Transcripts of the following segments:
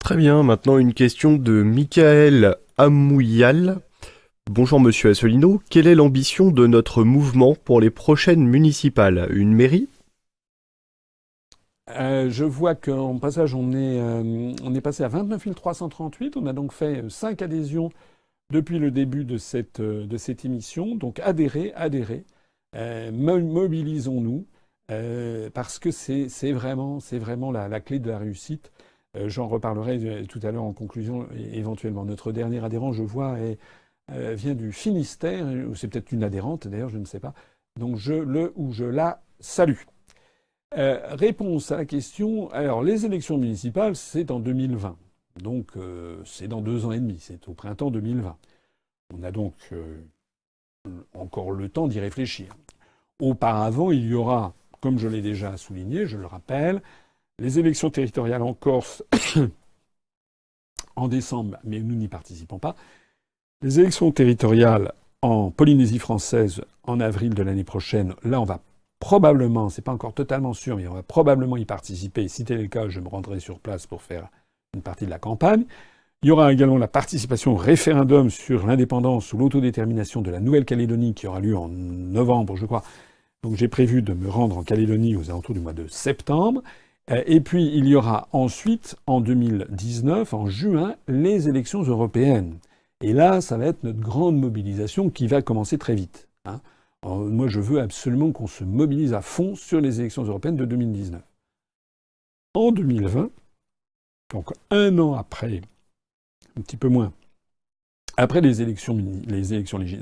Très bien, maintenant une question de Michael Amouyal. Bonjour Monsieur Asselineau, quelle est l'ambition de notre mouvement pour les prochaines municipales? Une mairie? Je vois qu'en passage, on est passé à 29 338. On a donc fait 5 adhésions depuis le début de cette émission. Donc adhérez, adhérez, mobilisons-nous, parce que c'est vraiment la clé de la réussite. J'en reparlerai tout à l'heure en conclusion, éventuellement. Notre dernier adhérent, je vois, vient du Finistère, ou c'est peut-être une adhérente d'ailleurs, je ne sais pas. Donc je la salue. Réponse à la question. Alors, les élections municipales, c'est en 2020. Donc, c'est dans 2 ans et demi. C'est au printemps 2020. On a donc encore le temps d'y réfléchir. Auparavant, il y aura, comme je l'ai déjà souligné, je le rappelle, les élections territoriales en Corse en décembre, mais nous n'y participons pas. Les élections territoriales en Polynésie française en avril de l'année prochaine. Là, on va probablement, c'est pas encore totalement sûr, mais on va probablement y participer. Si tel est le cas, je me rendrai sur place pour faire une partie de la campagne. Il y aura également la participation au référendum sur l'indépendance ou l'autodétermination de la Nouvelle-Calédonie qui aura lieu en novembre, je crois. Donc j'ai prévu de me rendre en Calédonie aux alentours du mois de septembre. Et puis il y aura ensuite, en 2019, en juin, les élections européennes. Et là, ça va être notre grande mobilisation qui va commencer très vite. Alors, moi, je veux absolument qu'on se mobilise à fond sur les élections européennes de 2019. En 2020, donc un an après, un petit peu moins, après les élections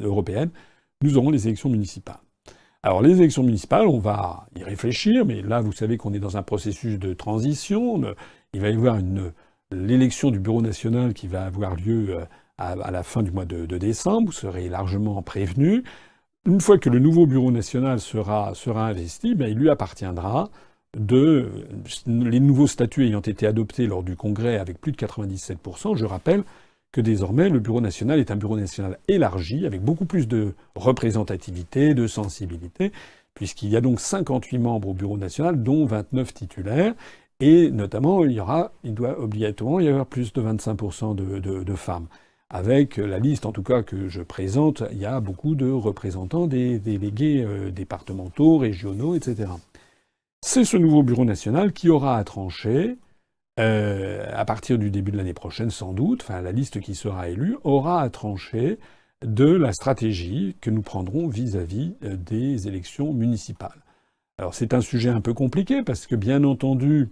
européennes, nous aurons les élections municipales. Alors les élections municipales, on va y réfléchir, mais là, vous savez qu'on est dans un processus de transition. Il va y avoir l'élection du Bureau national qui va avoir lieu à la fin du mois de décembre. Vous serez largement prévenus. Une fois que le nouveau Bureau national sera investi, il lui appartiendra les nouveaux statuts ayant été adoptés lors du Congrès avec plus de 97%. Je rappelle que désormais, le Bureau national est un Bureau national élargi, avec beaucoup plus de représentativité, de sensibilité, puisqu'il y a donc 58 membres au Bureau national, dont 29 titulaires. Et notamment, il doit obligatoirement y avoir plus de 25% de femmes. Avec la liste, en tout cas, que je présente, il y a beaucoup de représentants des délégués départementaux, régionaux, etc. C'est ce nouveau Bureau national qui aura à trancher, à partir du début de l'année prochaine sans doute, enfin la liste qui sera élue, aura à trancher de la stratégie que nous prendrons vis-à-vis des élections municipales. Alors c'est un sujet un peu compliqué parce que bien entendu,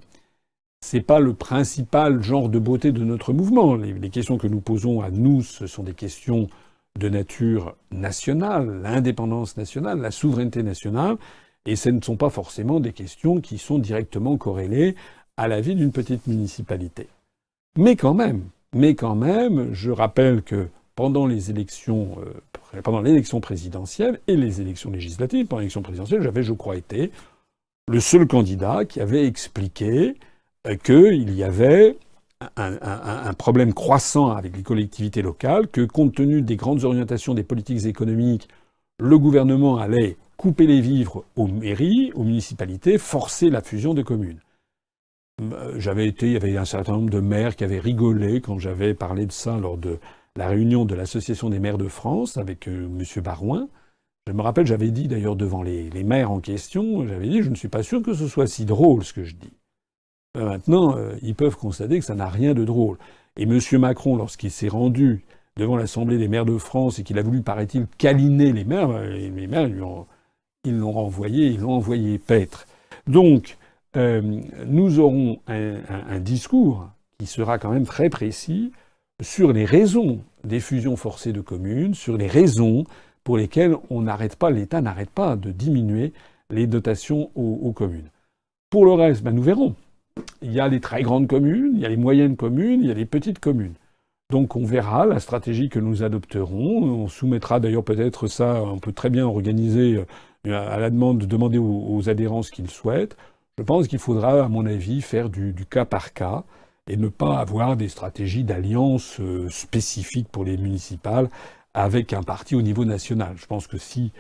c'est pas le principal genre de beauté de notre mouvement. Les questions que nous posons à nous, ce sont des questions de nature nationale, l'indépendance nationale, la souveraineté nationale, et ce ne sont pas forcément des questions qui sont directement corrélées à la vie d'une petite municipalité. Mais quand même, je rappelle que pendant l'élection présidentielle et les élections législatives, pendant l'élection présidentielle, j'avais, je crois, été le seul candidat qui avait expliqué qu'il y avait un problème croissant avec les collectivités locales, que compte tenu des grandes orientations des politiques économiques, le gouvernement allait couper les vivres aux mairies, aux municipalités, forcer la fusion de communes. Il y avait un certain nombre de maires qui avaient rigolé quand j'avais parlé de ça lors de la réunion de l'Association des maires de France avec M. Barouin. Je me rappelle, j'avais dit d'ailleurs devant les maires en question, j'avais dit « je ne suis pas sûr que ce soit si drôle ce que je dis ». Maintenant, ils peuvent constater que ça n'a rien de drôle. Et M. Macron, lorsqu'il s'est rendu devant l'Assemblée des maires de France et qu'il a voulu, paraît-il, câliner les maires ils l'ont envoyé paître. Donc, nous aurons un discours qui sera quand même très précis sur les raisons des fusions forcées de communes, sur les raisons pour lesquelles l'État n'arrête pas de diminuer les dotations aux communes. Pour le reste, nous verrons. Il y a les très grandes communes, il y a les moyennes communes, il y a les petites communes. Donc on verra la stratégie que nous adopterons. On soumettra d'ailleurs peut-être ça, on peut très bien organiser à la demande, demander aux adhérents ce qu'ils souhaitent. Je pense qu'il faudra, à mon avis, faire du cas par cas et ne pas avoir des stratégies d'alliance spécifiques pour les municipales avec un parti au niveau national. Je pense que si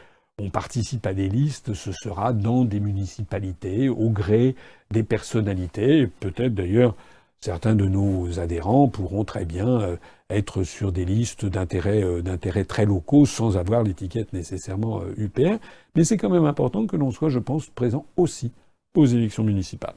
on participe à des listes, ce sera dans des municipalités, au gré des personnalités. Peut-être d'ailleurs, Certains de nos adhérents pourront très bien être sur des listes d'intérêts très locaux sans avoir l'étiquette nécessairement UPR. Mais c'est quand même important que l'on soit, je pense, présent aussi aux élections municipales.